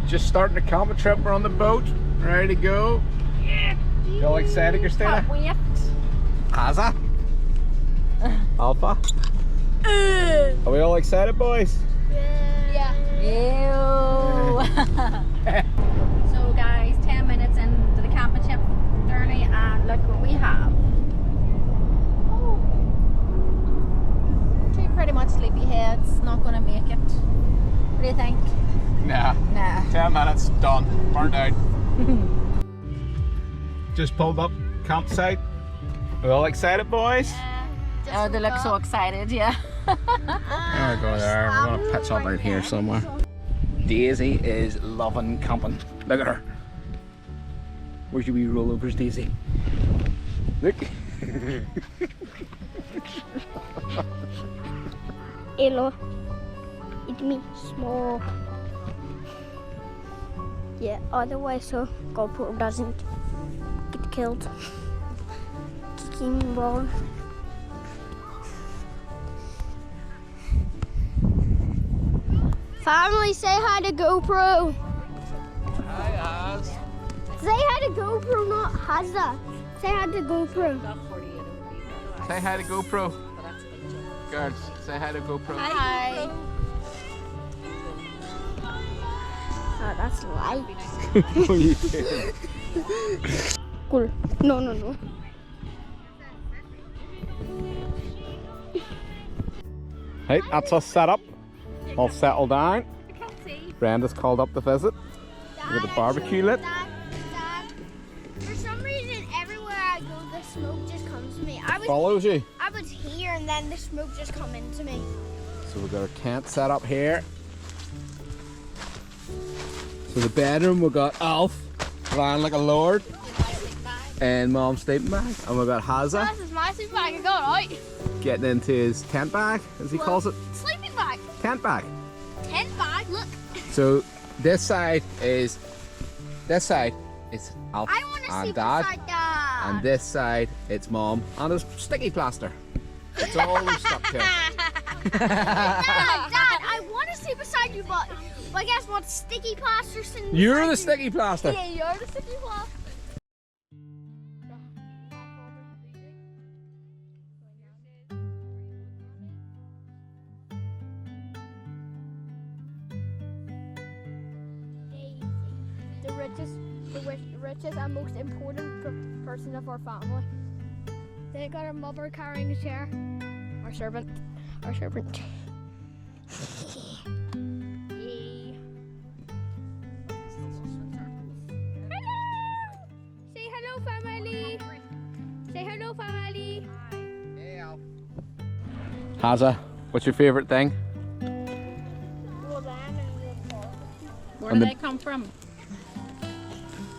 Just starting the camping trip. We're on the boat, ready to go. You all excited, Christina? Can't wait. Haza? Alpha? Are we all excited, boys? Yeah. Ew. So guys, 10 minutes into the camping trip journey and look what we have. Oh. Two pretty much sleepy heads, not gonna make it. What do you think? Nah. Nah. 10 minutes, done. Burnt out. Just pulled up, campsite. We all excited, boys? Oh, they look so excited, yeah. There we go there. We're gonna pitch up out here somewhere. Daisy is loving camping. Look at her. Where's your wee rollovers, Daisy? Look. Hello. It's me, small. Yeah, otherwise so GoPro doesn't get killed. Kicking ball. Family, say hi to GoPro. Hi, Az. Say hi to GoPro, not Hazza. Say hi to GoPro. Say hi to GoPro. Girls, say hi to GoPro. Hi. Oh, that's light. What are you doing? Cool. No. Hey, that's us set up. All settled down. Brenda's called up to visit. With the barbecue lit. Dad, for some reason, everywhere I go, the smoke just comes to me. Follows you. I was here, and then the smoke just come into me. So we've got our tent set up here. So the bedroom, we've got Alf lying like a lord. And Mom's sleeping bag. And we've got Hazza This is my sleeping bag. I got it out. getting into his tent bag, as he calls it. Sleeping bag. Tent bag. Tent bag. Look. So this side is Alf I want to and sleep Dad. beside Dad. And this side, it's Mom and his sticky plaster. It's all we stuck to. Dad, I want to sleep beside you, but guess what? Sticky plaster sitting You're beside the you. sticky plaster. Yeah, you're the sticky plaster. The richest and most important person of our family. They got our mother carrying a chair. Our servant. Yay. Say hello, family. Say hello, family. Hey, Alf. Hazza, what's your favourite thing? Where do they come from?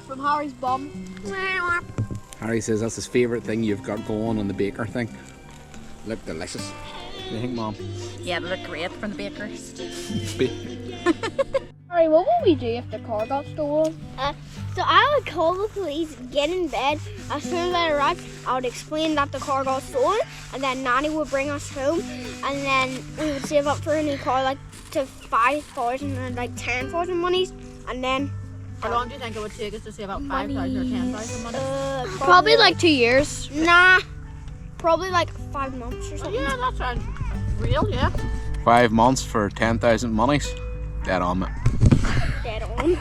From Harry's bum. Harry says that's his favourite thing you've got going on the baker thing. Look delicious. What do you think, Mom? Yeah, they look great from the bakers. Harry, what would we do if the car got stolen? So I would call the police, get in bed. As soon as I arrived, I would explain that the car got stolen, and then Nanny would bring us home, and then we would save up for a new car, like to 5,000 and like 10,000 monies, and then. How long do you think it would take us to save up 5,000 or 10,000 money? Probably like 2 years. Nah, probably like 5 months or Oh, something. yeah, that sounds real, yeah. 5 months for 10,000 monies. Dead on it. Dead on.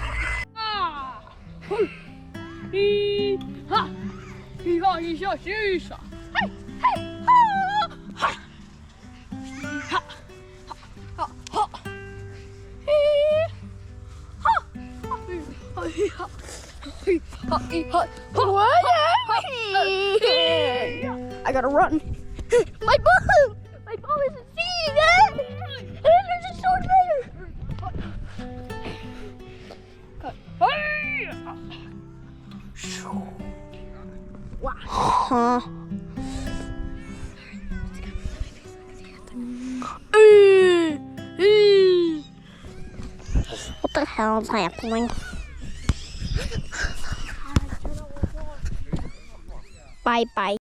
I gotta run. My ball! My ball isn't seeing it! There's a sword later! Huh? What the hell is happening? Bye.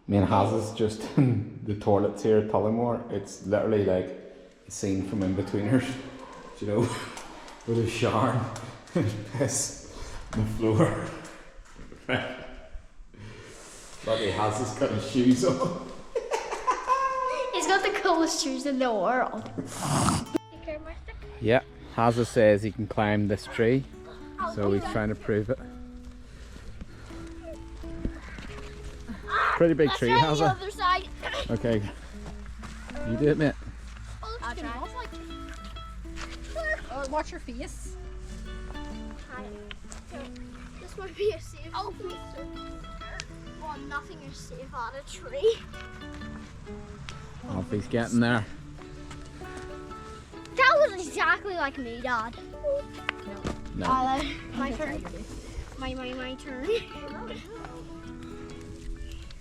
Me and Hazza's just in the toilets here at Tullymore. It's literally like a scene from In-Betweeners, you know, with a shower. Piss on the floor. Lucky has his got his shoes on. He's got the coolest shoes in the world. Yeah, Hazza says he can climb this tree, so he's trying to prove it. Pretty big tree, Let's try Hazza. the other side. Okay, you do it, mate. I'll try. Oh, watch your face. This might be a safe. Oh, well, nothing is safe on a tree. Oh, if he's getting there. That was exactly like me, Dad. No. My turn. My turn.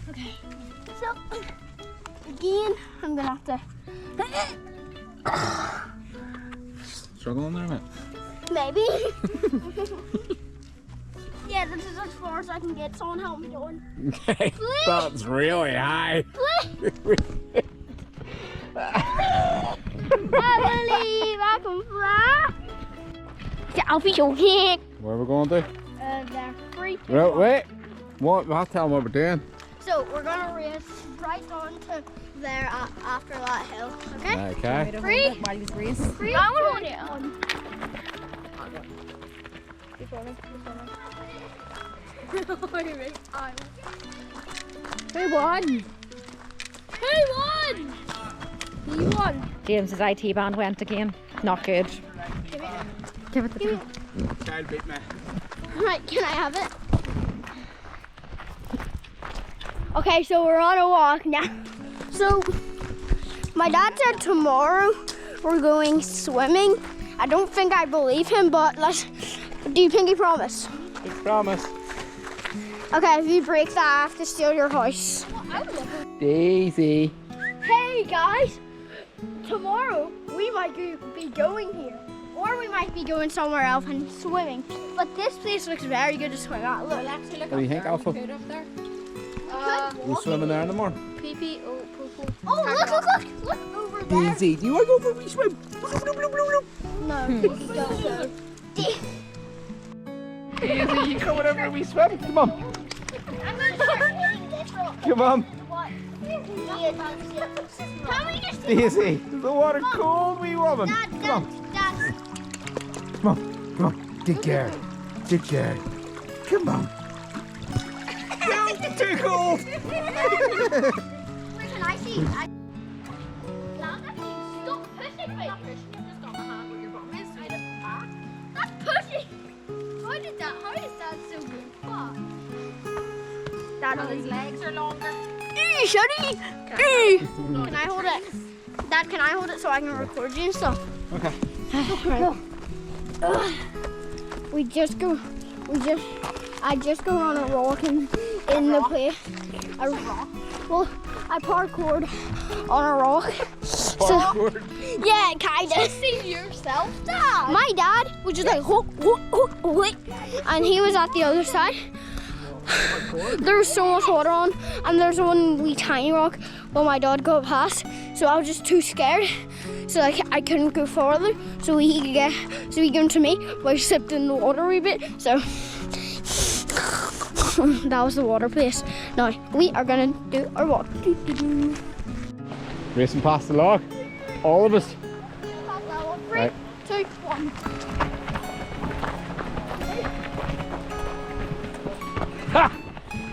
Okay. So again, I'm gonna have to. Struggling there, mate. Maybe. Yeah, this is as far as I can get. Someone help me doing. Okay, that's really high. I believe I can fly. I'll be okay. Where are we going to? There. 3, 2, Right, 1. wait. What? I'll tell them what we're doing. So we're gonna race right on to there after that hill. Okay? Okay. Three. While he's race. 3, I'm gonna hold it on. Who won? You won. James's IT band went again. Not good. Give it the Child beat me. Right, can I have it? Okay, so we're on a walk now. So, my dad said tomorrow we're going swimming. I don't think I believe him, but let's do pinky promise. Big promise. Okay, if you break that, I have to steal your house. Daisy. Hey guys, tomorrow we might be going here, or we might be going somewhere else and swimming. But this place looks very good to swim at. Look. What do you think, Alpha? We're swimming there in the morning. Pee-pee, oh, poo-poo. Oh, look over there. Daisy, do you want to go for a wee swim? No, go. Daisy, you coming over for a wee swim? Come on. I'm gonna start hitting this rock. Come on. What? Can we just Daisy, is the water cold, wee woman? Dad. Come on. Come on. Dig care. Dig care. Come on. No, too cold. Where can I see? Stop pushing me. That's pushing. How is that so good? Dad, His legs are longer. Shuddy. Can I hold it? Dad, can I hold it so I can record you and stuff? Okay. I just go on a rock in the place. Well, I parkoured on a rock. Parkour. Yeah, kinda. See yourself, Dad. My dad was just like, hook, and he was at the other side. There was so much water on, and there's one wee tiny rock where my dad got past, so I was just too scared. So like I couldn't go further, so he came to me, but I slipped in the water a wee bit. So that was the water place. Now we are gonna do our walk. Racing past the log. All of us. 3, Right. 2, 1. Ha!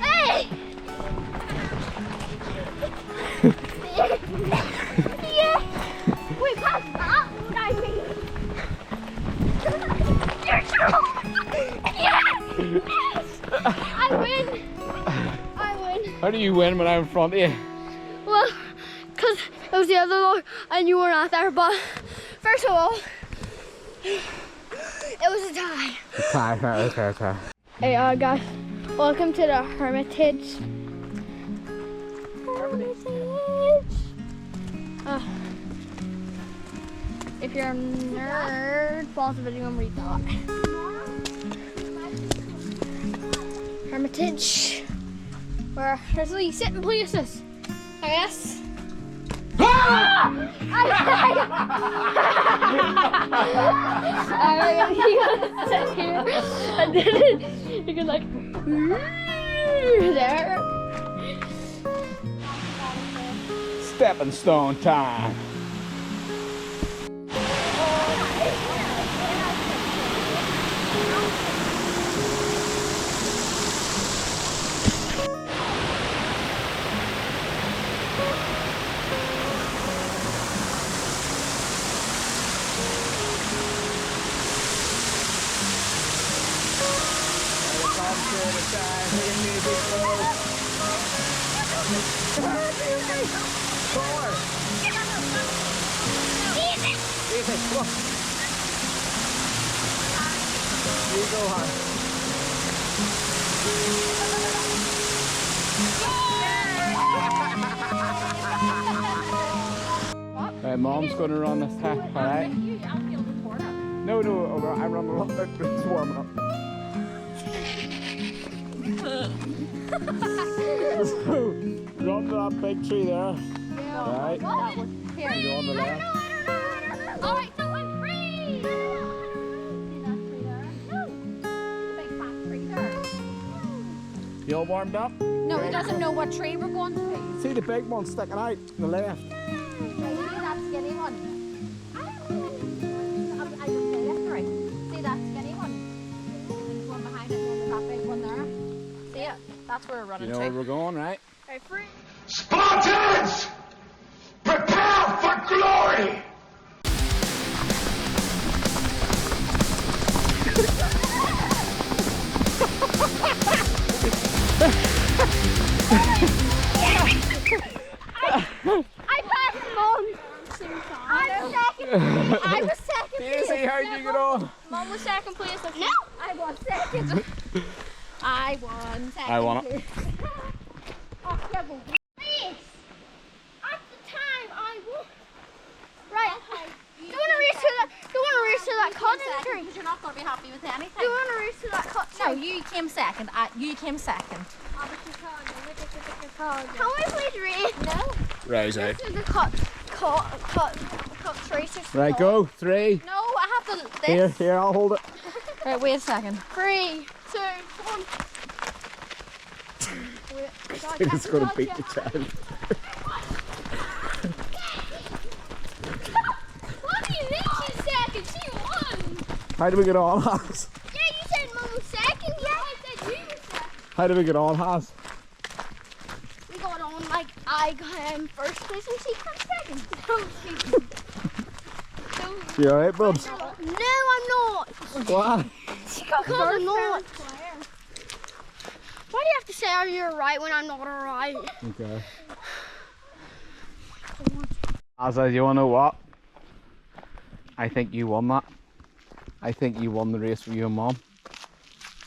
Hey! Yeah! We passed that, what I mean. Yes! I win! How do you win when I'm in front of you? Well, because it was the other log and you were not there, but first of all, it was a tie. Okay. Hey guys, welcome to the Hermitage. If you're a nerd, pause the video and read that. Hermitage, where there's these sitting places, I guess. gonna sit here and then you can like there. Stepping stone time. You go, hon. Right, Mom's going to run this time, alright? No, I run the rock, it's warming up. So, run to that big tree there. Right? Here. You on the left. Alright, so I'm free! You all warmed up? No, he doesn't know what tree we're going to. See the big one sticking out on the left. See that skinny one? I can say that's right. See that skinny one? And the one behind it, and then that big one there. See it? That's where we're running You know to. where we're going, right? Alright, free. Spartans! Prepare for glory! I passed Mom. I was second Daisy, place. how'd you get on? Mom was second place. No. I won second. I won second. I won it. Oh, devil. Yes. At the time I won. Right. Do you want to race to that? Do you want to race to that cotton tree? Because you're not going to be happy with Do you anything. want to race to that cotton No, tree? you came second. You came second. Can we please race? No. Rise out. To the cut tracers. Right, go. 3. No, I have to. Here, This. here, I'll hold it. Right, wait a second. 3, 2, 1. It's going to beat the child. What do you mean she's second? She won. How do we get on, Has? Yeah, you said Mom was second. Yeah, I said you were second. How do we get on, Has? We got on like I got first place and she got second. You alright, Bubs? No, I'm not. Why? Because I'm not. Why do you have to say oh, you're right when I'm not alright? Okay. Asa, you want to know what? I think you won that. I think you won the race with you and Mom.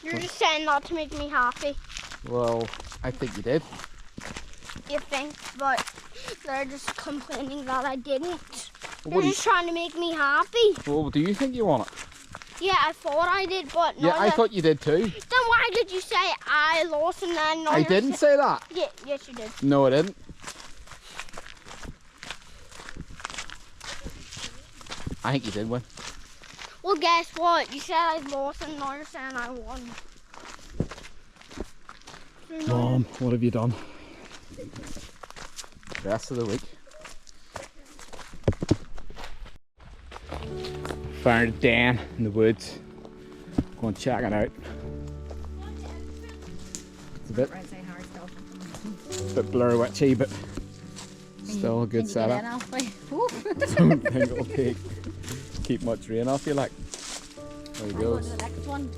You're just saying that to make me happy. Well, I think you did. You think, but they're just complaining that I didn't. What They're do you, just trying to make me happy. well, do you think you won it? Yeah, I thought I did, but no. Yeah, I thought you did too. Then why did you say I lost and then no? I didn't say that. Yeah, yes you did. No, I didn't. I think you did win. Well, guess what? You said I lost and now you're saying I won. Mom, what have you done? Rest of the week. Found a den in the woods. Go and check it out. It's a bit blur witchy, but still a good setup. Don't think it'll keep much rain off you, like. There you go. The next one.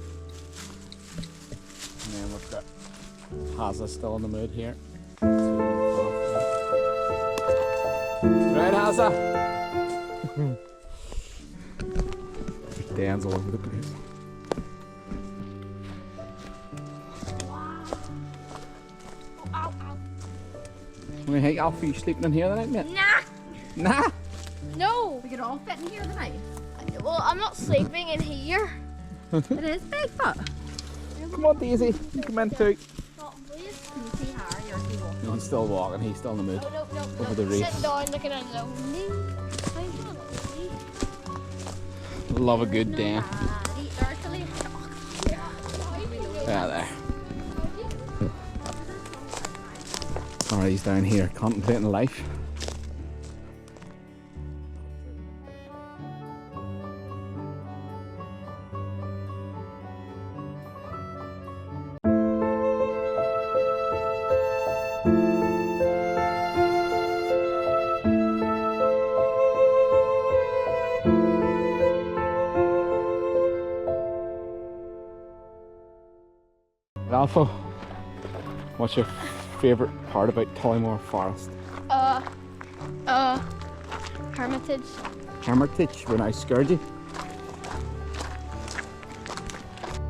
And then we've got Hazza still in the mood here. Right, Hazza? Dan's all over the place. I mean, hey, Alfie, you sleeping in here tonight, mate? Nah. Nah. No. We could all fit in here tonight. Well, I'm not sleeping in here. It is big, but. Come on, Daisy. You come in too. Can you see Harry or is he walking? He's still walking. He's still in the mood. No. Over the reef. Sitting down looking at lonely. Love a good den. Yeah, there. Alright, he's down here contemplating life. Alpha, what's your favourite part about Tullymore Forest? Hermitage. Hermitage, when I scared you.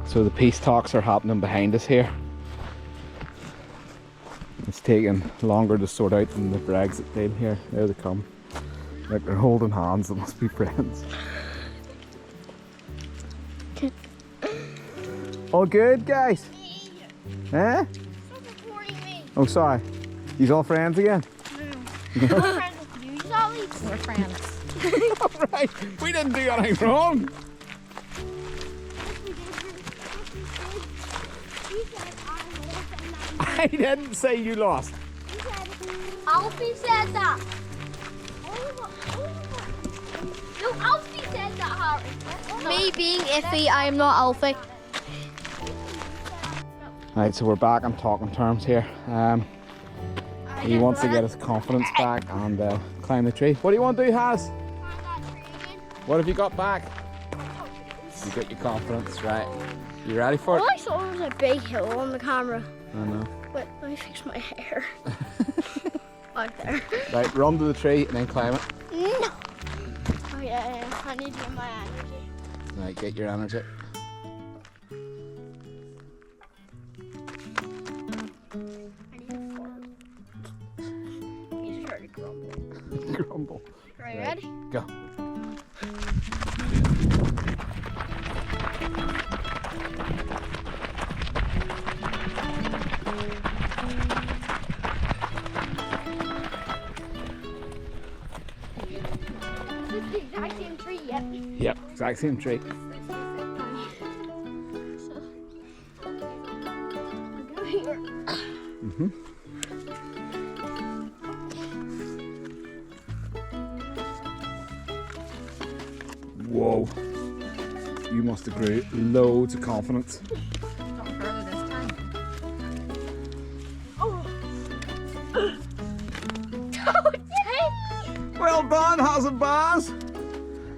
So the peace talks are happening behind us here. It's taking longer to sort out than the Brexit deal here. There they come. Like they're holding hands, they must be friends. All good, guys? Eh? Oh, sorry. You's all friends again? We're friends with you, Sally. We're friends. Alright, we didn't do anything wrong. I didn't say you lost. Alfie said that. No, Alfie said that, Harry. Me being iffy, I am not Alfie. Right, so we're back on talking terms here. He wants to get his confidence back and climb the tree. What do you want to do, Haz? What have you got back? You got your confidence, right? You ready for it? I thought it was a big hill on the camera. I know. Wait, let me fix my hair. Out there. Right, run to the tree and then climb it. No. Oh yeah, I need to get my energy. Right, get your energy. He's trying to grumble. Grumble. Right, ready? Go. This is the exact same tree, yep. Yep, exact same tree. Mm-hmm. Whoa. You must have grew loads of confidence. Not further this time. Well done, how's it, Baz?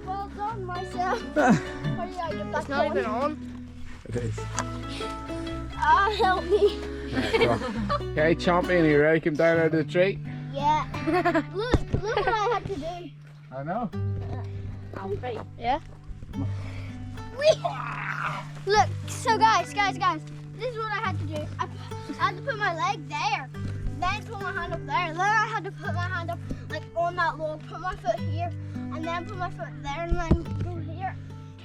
Well done, myself. How do I get back? It's not even on. It is. Help me. Okay, champion, are you ready to come down out of the tree? Yeah. Look what I had to do. I know. Alfie. Yeah. Look, so guys, this is what I had to do. I had to put my leg there, then put my hand up there, then I had to put my hand up like on that log, put my foot here, and then put my foot there, and then go here,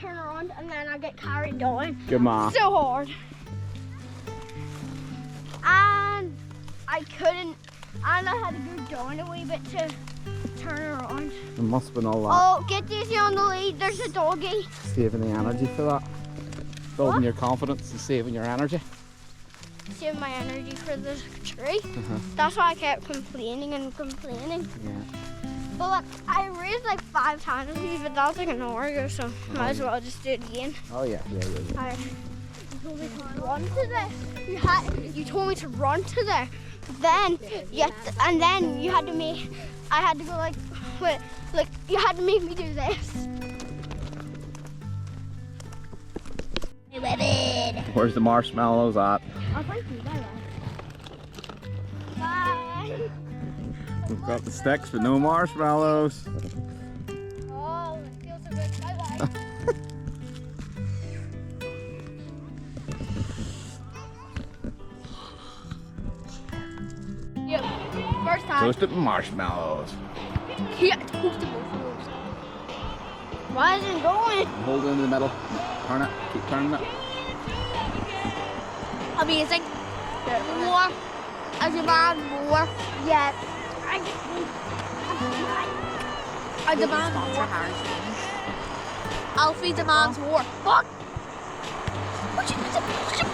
turn around, and then I get carried down. Good man. So hard. And I couldn't, and I had to go down a wee bit to turn around. It must have been all that. Oh, get Daisy on the lead, there's a doggy. Saving the energy for that. Building your confidence and saving your energy. Save my energy for the tree. That's why I kept complaining and complaining. Yeah. But look, I raised like 5 times with you, but that was like an hour ago, so might as well just do it again. Oh yeah. You told me to run to there. You told me to run to there. Then and then you had to make. I had to go like you had to make me do this. Where's the marshmallows at? I'll thank you. Bye. We've got the sticks but no marshmallows. Oh, it feels so good. Bye bye. Yep. First time. Toasted marshmallows. Yeah, toasted marshmallows. Why isn't it going? Hold it in the middle. Turn it. Keep turning it. Amazing. More. I demand more. Yeah. I demand more. Alfie demands more. Fuck! Where'd you put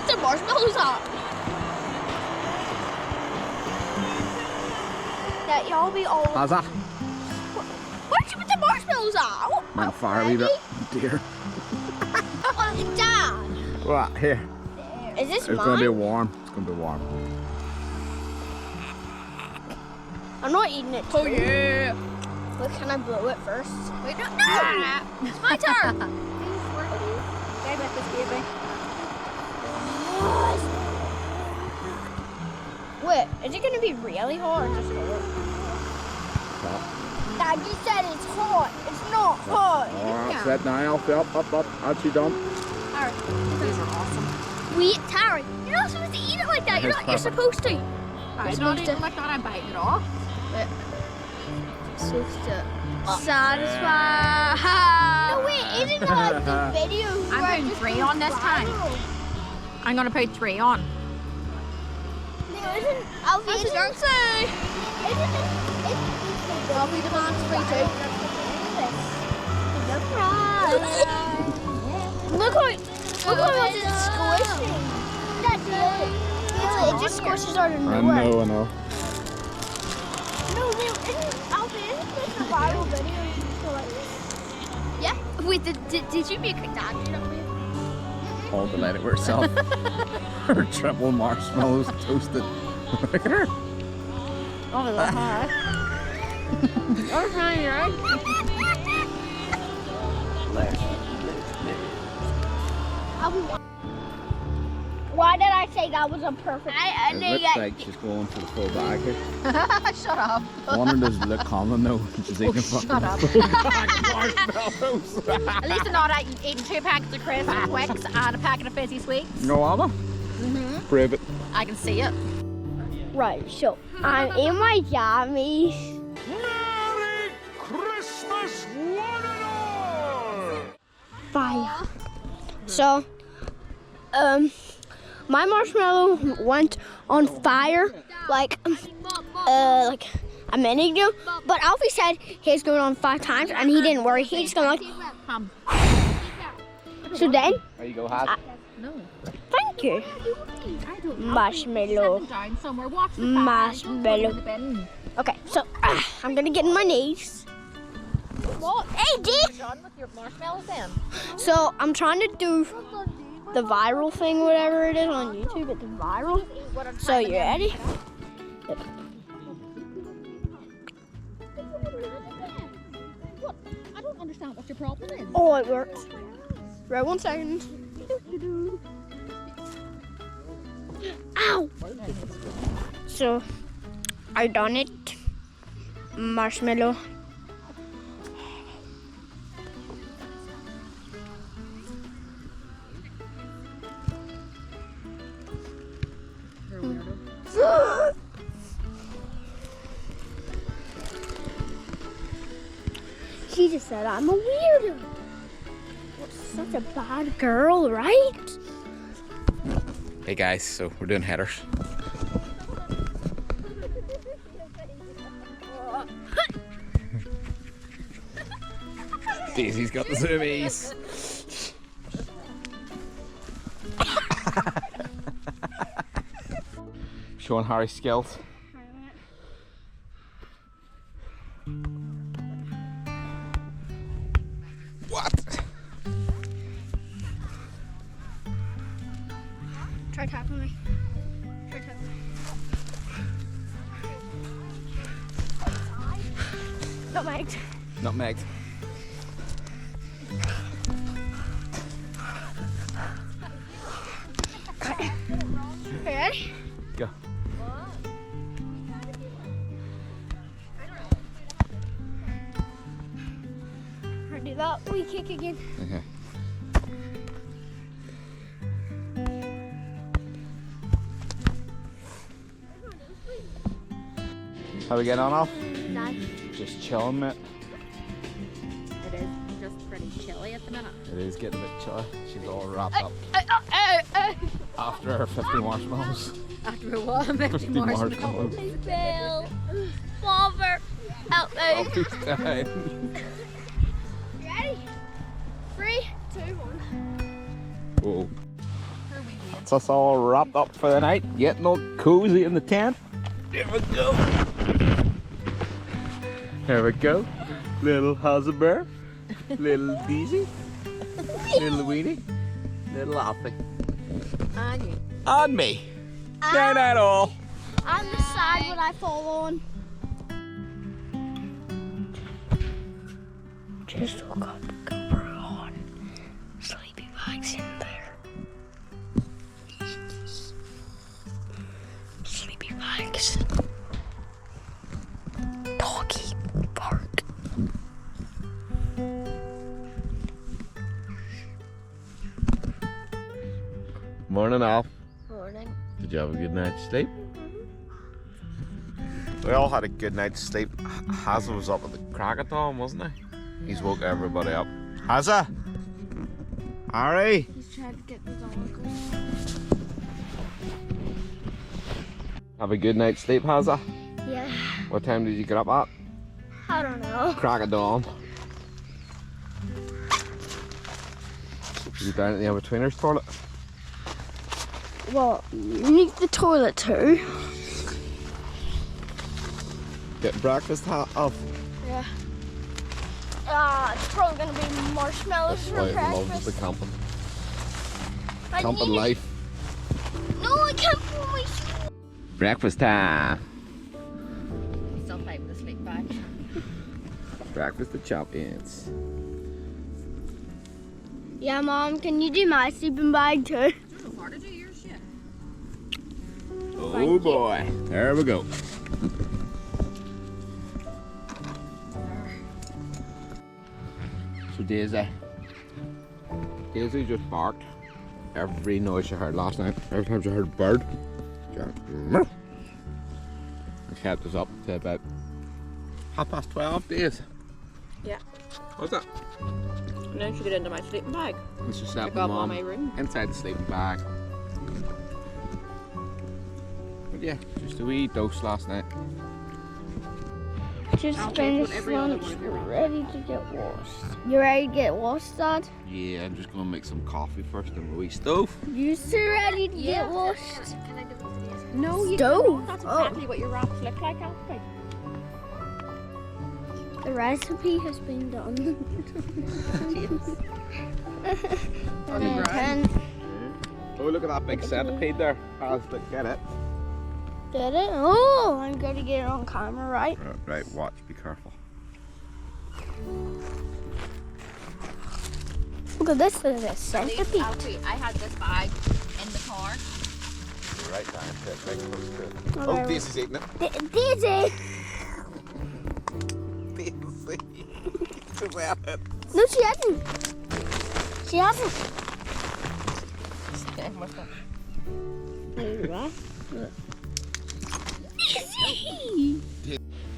the marshmallows at? That y'all be all. How's that? Where'd you put the marshmallows at? Might fire a wee bit. Dear. Dad! What? Here. Is this It's mine? gonna be warm. It's gonna be warm. I'm not eating it. Oh yeah! But can I blow it first? Wait, no! It's my turn! Stay with this baby. Wait, is it gonna be really hot or just hot? Daddy said it's hot. It's not hot. Alright, sit down, Alfie. Up. How's she done? Alright, these are awesome. Wait, Tara, you're not supposed to eat it like that. You're supposed to. I'm not eating like that, I'm biting it off. Supposed to satisfy. No, wait, isn't that the video? I'm putting 3 on this time. I'm gonna put 3 on. No, isn't Alfie? That's what I'm saying. Alfie demands 3 too. Look how it's squishing. It just squishes out of I nowhere. know. No, isn't Alfie? Isn't this a viral video? Yeah. Wait, did you make a dad do that? All delighted with herself. Her triple marshmallows toasted. Look at her. Oh, that's hot. Oh, honey, right? Why did I say that was a perfect? It looks like she's going for the full bag here. Shut up. Wonder does it look common though? She's eating fucking shut up. full bag of marshmallows. At least I'm not eating 2 packets of crisps and Twix and a packet of fizzy sweets. No, Anna? Prove it. I can see it. Right, so I'm in my jammies. Merry Christmas, one and all! Fire. So, my marshmallow went on fire like a minute ago, but Alfie said his going on 5 times and he didn't worry. He just going like. So then. There you go, Hat. No. Thank you. Marshmallow. Down somewhere. Watch the Marshmallow. Okay, so I'm gonna get in my knees. What? Hey, D. Done with your marshmallows then? So I'm trying to do the viral thing, whatever it is on YouTube. It's viral. So you ready? What? I don't understand what your problem is. Oh, it worked. Right, 1 second. Ow! So I done it. Marshmallow. She just said I'm a weirdo. Such a bad girl, right? Hey guys, so we're doing headers. Daisy's got the zoomies. Showing Harry's skills. What? Try tapping me. Try tapping me. Nutmegged. Nutmegged. Ready? Go. Do that. We kick again. Okay. How we getting on, Al? Nice. Just chilling, mate. It is just pretty chilly at the minute. It is getting a bit chilly. She's all wrapped up after her 50 marshmallows. After a while, 50 marshmallows. Bill. Father. Help me. Alfie's dying. Ready? 3, Whoa. That's us all wrapped up for the night, getting all cozy in the tent. There we go. There we go. Little Bear, little Daisy, little Weenie, little Alfie. And you. And me. They're not all. On the side what I fall on. Just woke up, cover on. Sleepy bags in there. Sleepy bags. Doggy bark. Morning, Alf. Morning. Did you have a good night's sleep? We all had a good night's sleep. Hazza was up at the crack of dawn, wasn't he? He's woke everybody up. Hazza! Harry! He's trying to get the dog. Have a good night's sleep, Hazza? Yeah. What time did you get up at? I don't know. Crack of dawn. You down at the in-betweeners toilet? Well, you need the toilet too. Get breakfast, Alf. Yeah. It's probably gonna be marshmallows That's for why he loves breakfast. the camping. I Camping need- life. No, I can't pull my shoe. Breakfast time. Still playing with the sleep bag. Breakfast of champions. Yeah, Mom, can you do my sleeping bag too? I don't know how to do yours yet. Oh boy. There we go. So Daisy just barked every noise she heard last night. Every time she heard a bird, she went, and kept us up to about 12:30 Days. Yeah. What's that? And then she got into my sleeping bag. And she I slept with got Mum my room. inside the sleeping bag. But yeah, just a wee dose last night. Just I'll take finished whatever other lunch, one you want. ready to get washed. You ready to get washed, Dad? Yeah, I'm just gonna make some coffee first in my wee stove. You two ready to get washed? Can I give it to you? No, you Stove? don't. That's Oh. exactly what your wraps look like, Alfie. The recipe has been done. On the ground. And Oh, look at that big centipede there. Look, get it. did it? Oh, I'm going to get it on camera, right? Right, watch, be careful. Look at this, look at this Alfie, centipede. I had this bag in the car. Right down to it, right close to it. Oh, Oh, there- Daisy's eating it. Daisy! Daisy. She's at it. No, she hasn't. She hasn't. Okay, what's that?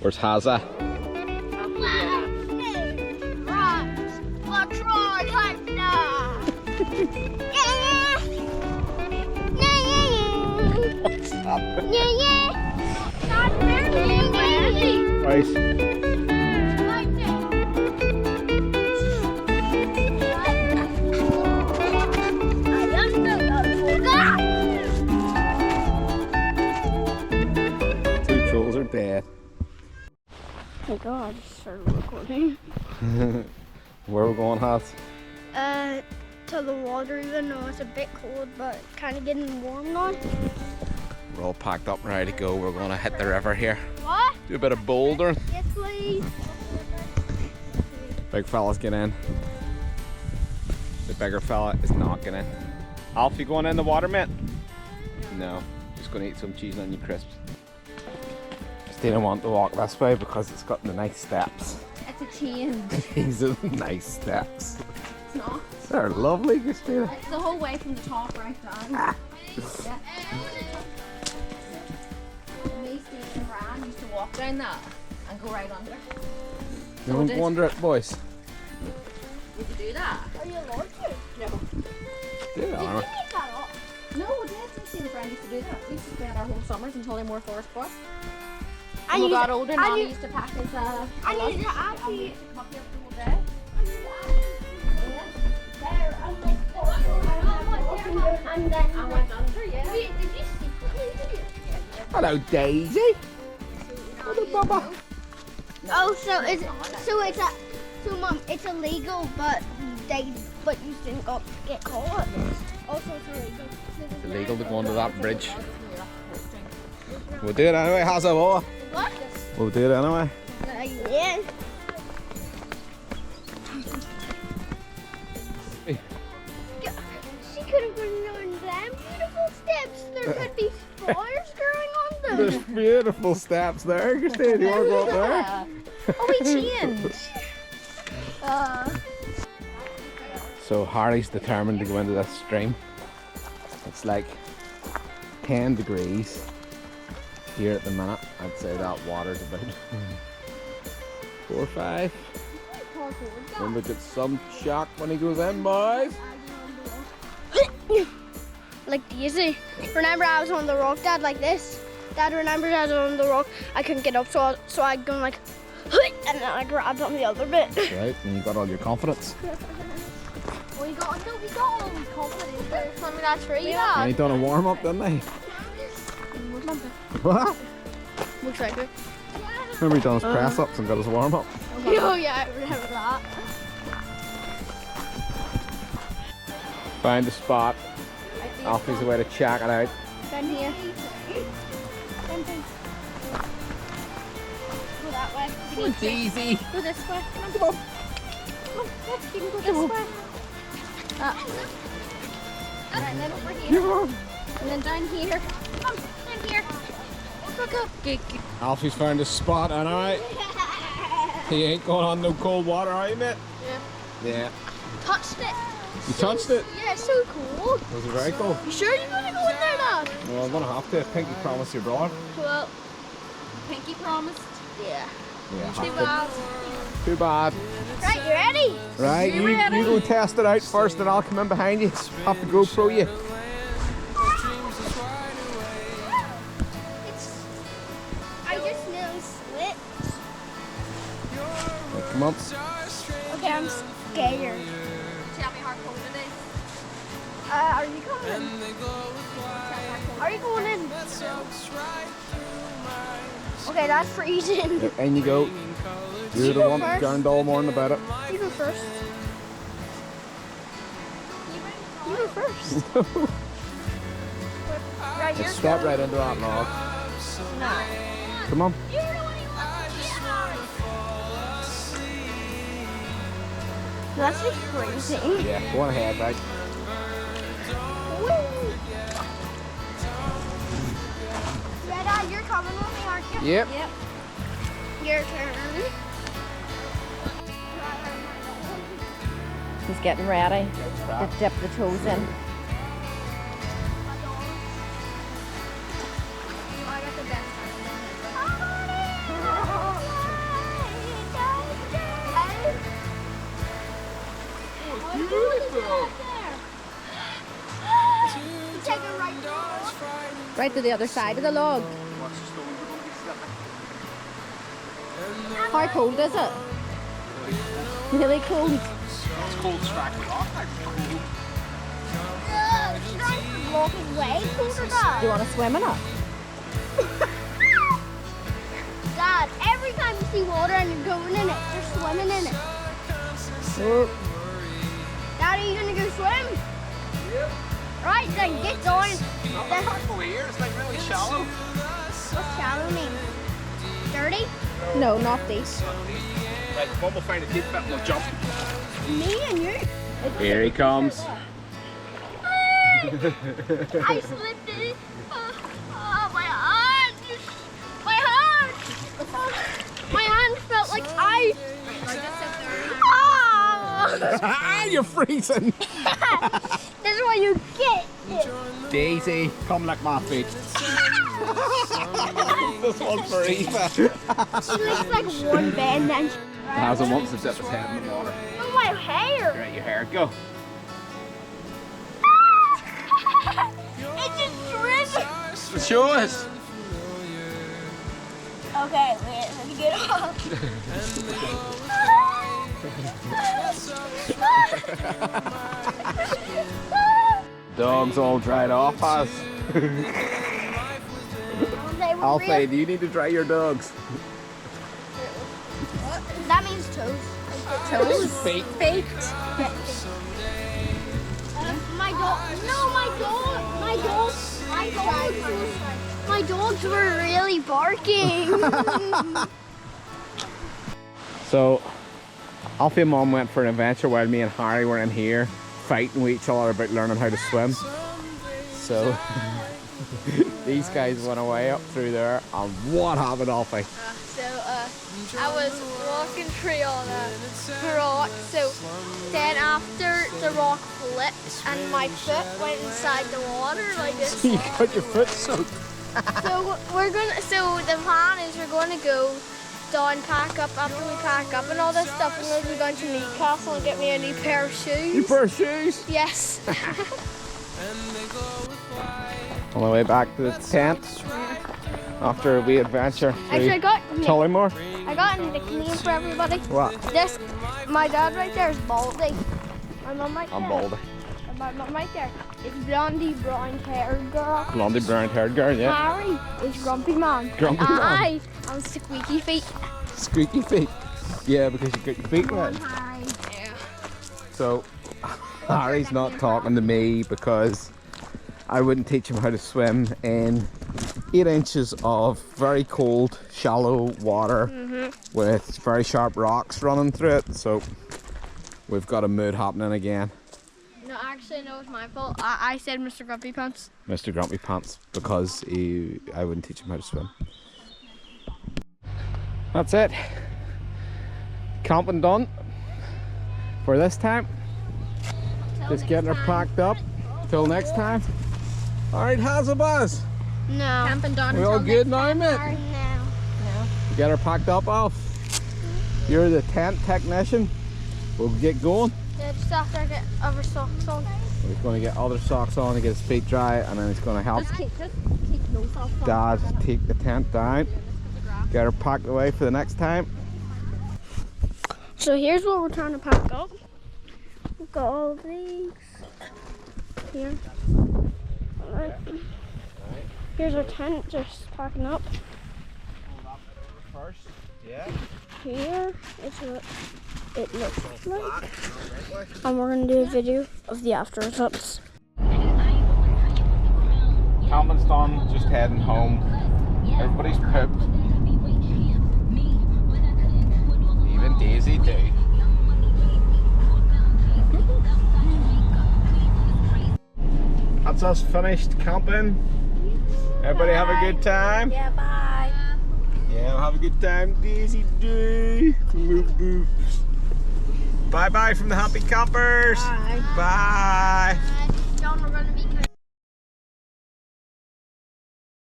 Where's Hazza? Right, let's ride, Hunter! What's happening? Yeah. Not very Right. Two trolls are dead. Oh God, I just started recording. Where are we going, Haz? To the water, even though it's a bit cold, but kind of getting warm now. We're all packed up and ready to go. We're going to hit the river here. What? Do a bit of bouldering. Yes, please. Big fella's getting in. The bigger fella is not getting in. Alf, you going in the water, mate? No. Just going to eat some cheese and onion crisps. Just didn't want to walk this way because it's got the nice steps. It's a change. These are the nice steps. It's not. They're lovely, Christina. It's the whole way from the top right down. Yeah. Me, Steve, and Brian used to walk down that and go right under. Don't wonder it, boys. Would you do that? Are you allowed to? No. Do it, Anna. Pick that up. No, we did. Me, Steve, and Brian used to do that. We used to spend our whole summers in Tullymore Forest Park. I When we need got to- older, I Nanny need- used to pack his I need to ask and we you. used to copy up the whole day. There, I'm like, oh, I don't know. Hello, Daisy. Hello, Bubba. Oh, so Mom, it's illegal, but you didn't get caught. Also, it's illegal. It's illegal to go under that bridge. We'll do it anyway, how's it, boy? What? We'll do it anyway. Yeah. Hey. She could have been on them beautiful steps. There could be spores growing on them. There's beautiful steps there, Christine. You want to go up there? Oh, we changed. So Harry's determined to go into this stream. It's like 10 degrees here at the minute. I'd say that water's about 4 or 5. And look at some shock when he goes in, boys. Like Daisy. Remember I was on the rock, Dad, like this? Dad, remember I was on the rock? I couldn't get up, so I'd go like, and then I grabbed on the other bit. Right, and you got all your confidence. We got all these confidence. Climbing that tree. And he done a warm up, didn't he? What? Looks like it. Remember he done his press ups and got his warm up? Oh yeah, I remember that. Find the spot. Alfie's away to check it out. Down here. Go that way. It's easy. Go this way. Come on. You can go this way. Right, and then over here. Come on. And then down here. Come, down here. Go. Alfie's found a spot, alright. He ain't going on no cold water, are you, mate? Yeah. Yeah. Touched it. You touched it? Yeah, it's so cool. Was it very cool? You sure you're gonna go in there, Dad? Well, I'm gonna have to. Pinky promised your brother. Well, Pinky promised. yeah. Yeah, Too have to. bad. Too bad. Right, you ready? Right, you ready? go test it out first and I'll come in behind you. Have to GoPro you. I just nearly slipped. Right, come on. Okay, I'm scared. Tell me how cold it is. Are you coming? Are you going in? Okay, that's freezing. Yep, in you go. You're You the go one first. darned all morning about it. You go first. You go first. Right, Just step right into that log. No. Come on. You're the one who wants to get That's just freezing. Yeah, go on ahead, right? Yeah, Dad, you're coming with me, aren't you? Yep. Yep. Your turn. He's getting ready to dip the toes in. I got the best. Take a right turn. Right to the other side of the log. How cold is it? Really cold. It's cold strike rock. Strike block is way colder, Do you Dad. want to swim in it? Dad, every time you see water and you're going in it, you're swimming in it. Dad, are you gonna go swim? Yep. Right, then get on. Then, Here, it's like really shallow. what's shallow mean? Dirty? No, not these. Right, come on, we'll find a deep bit and we'll jump. Me and you. Here he comes. I slipped it. Oh, my hand. My hand. My hand felt like ice. Oh. You're freezing. This is what you get. Daisy, come lick my feet. This one's for Eva. She looks like one bend and she Hasn't once to dip his head in the water. oh, my hair. Right, your hair, go. It just dripped. Show us. Okay, wait, let me get off. Dog's all dried off, us. They Okay, we're Alfie, real. do you need to dry your dogs? That means toes. Toes? Feet. Feet. My dog. No, my dogs were really barking. So, Alfie and Mom went for an adventure while me and Harry were in here fighting with each other about learning how to swim. So, these guys went away up through there, and what happened, Alfie? I was walking through on a rock, so then after the rock flipped and my foot went inside the water like this. You got your foot soaked. So the plan is we're gonna go down, pack up after we pack up and all this stuff. We're gonna go down to Newcastle and get me a new pair of shoes. New pair of shoes? Yes. On the way back to the tent after a wee adventure Actually, I got Tullymore. a nickname for everybody. What? This, my dad right there is Baldy. My mum right there. I'm Baldy. And my mum right there is Blondie brown haired girl. Blondie brown haired girl, yeah. Harry is Grumpy Man. Grumpy and Man. I am Squeaky Feet. Squeaky feet. Yeah, because you got your feet wet. Harry. Yeah. So, Harry's not talking to me because I wouldn't teach him how to swim in 8 inches of very cold, shallow water with very sharp rocks running through it. So, we've got a mood happening again. No, actually, no, it's my fault. I said Mr. Grumpy Pants. Mr. Grumpy Pants, because I wouldn't teach him how to swim. That's it. Camping done for this time. Just getting her packed up. Till next time. Alright, how's a buzz? No. Camping done. We all until good next now, time, mate? Harry. No. You get her packed up, Alf. You're the tent technician. We'll get going. Yeah, just after I get other socks on. He's going to get other socks on to get his feet dry, and then he's going to help Just keep no socks on. Dad take the tent down. Get her packed away for the next time. So here's what we're trying to pack up. We've got all of these here. Alright. Here's our tent, just packing up. First, yeah. Here is what it looks like. And we're going to do a video of the after effects. Camping's done, just heading home. Everybody's pooped. Even Daisy too. That's us finished camping. Everybody have a good time? Yeah, bye. Yeah, have a good time, Daisy do. Bye bye from the happy campers. Bye. Bye. John, we're going to be